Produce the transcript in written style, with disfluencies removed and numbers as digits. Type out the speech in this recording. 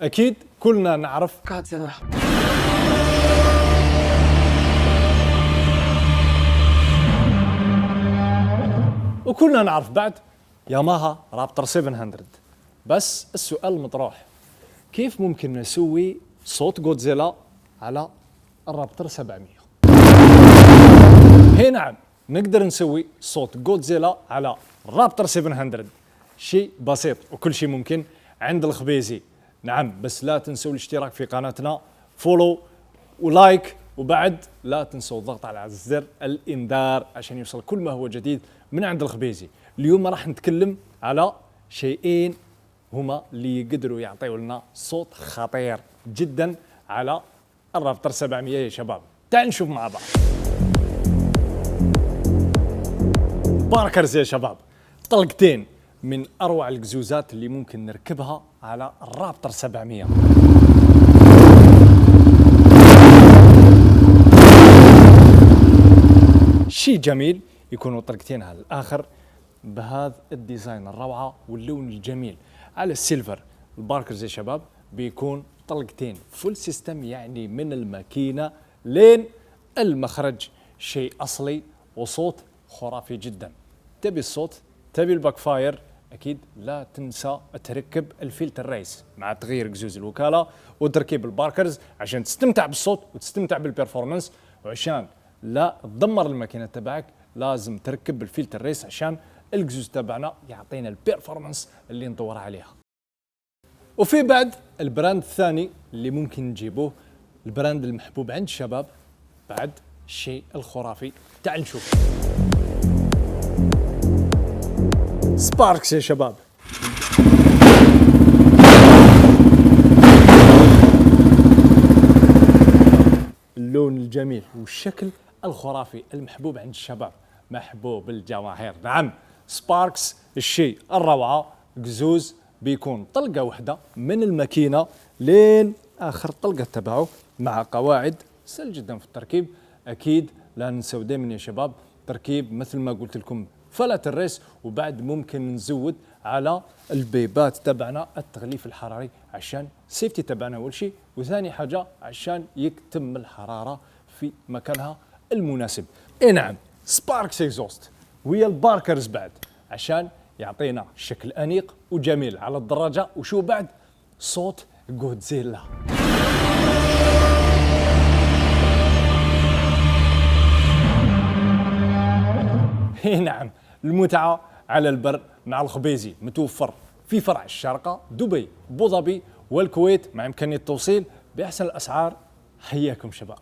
اكيد كلنا نعرف كاتزيلا. وكلنا نعرف بعد ياماها رابتر 700. بس السؤال المطروح، كيف ممكن نسوي صوت جودزيلا على الرابتر 700؟ هي نعم، نقدر نسوي صوت جودزيلا على رابتر 700. شيء بسيط وكل شيء ممكن عند الخبيزي. نعم، بس لا تنسوا الاشتراك في قناتنا، فولو ولايك، وبعد لا تنسوا الضغط على زر الانذار عشان يوصل كل ما هو جديد من عند الخبيزي. اليوم راح نتكلم على شيئين هما اللي يقدروا يعطيوا لنا صوت خطير جدا على الرابتر 700 يا شباب. تعال نشوف مع بعض. باركرز يا شباب، طلقتين من اروع القزوزات اللي ممكن نركبها على الرابتر 700. شيء جميل يكونوا طلقتين على الاخر بهذا الديزاين الروعه واللون الجميل على السيلفر. الباركرز يا شباب بيكون طلقتين فول سيستم، يعني من الماكينه لين المخرج، شيء اصلي وصوت خرافي جدا. تبي الصوت، تبي الباك فاير، اكيد لا تنسى تركب الفلتر ريس مع تغيير قزوز الوكاله وتركيب الباركرز عشان تستمتع بالصوت وتستمتع بالبرفورمانس. وعشان لا تدمر الماكينه تبعك لازم تركب الفلتر ريس عشان القزوز تبعنا يعطينا البرفورمانس اللي ندور عليها. وفي بعد البراند الثاني اللي ممكن نجيبوه، البراند المحبوب عند الشباب، بعد الشيء الخرافي. تعال نشوف سباركس يا شباب. اللون الجميل والشكل الخرافي المحبوب عند الشباب، محبوب الجماهير. نعم، سباركس الشيء الروعة. قزوز بيكون طلقة واحدة من الماكينة لين آخر طلقة تبعه، مع قواعد سهل جدا في التركيب. أكيد لا ننسوا دائما يا شباب تركيب مثل ما قلت لكم فلات الريس، وبعد ممكن نزود على البيبات تبعنا التغليف الحراري عشان سيفتي تبعنا أول شيء، وثاني حاجة عشان يكتم الحرارة في مكانها المناسب. اي نعم، سباركس اكزوست ويا الباركرز بعد عشان يعطينا شكل أنيق وجميل على الدراجة. وشو بعد؟ صوت جودزيلا. اي نعم، المتعة على البر مع الخبيزي متوفر في فرع الشارقة، دبي، ابو ظبي والكويت، مع إمكانية التوصيل بأحسن الأسعار. حياكم شباب.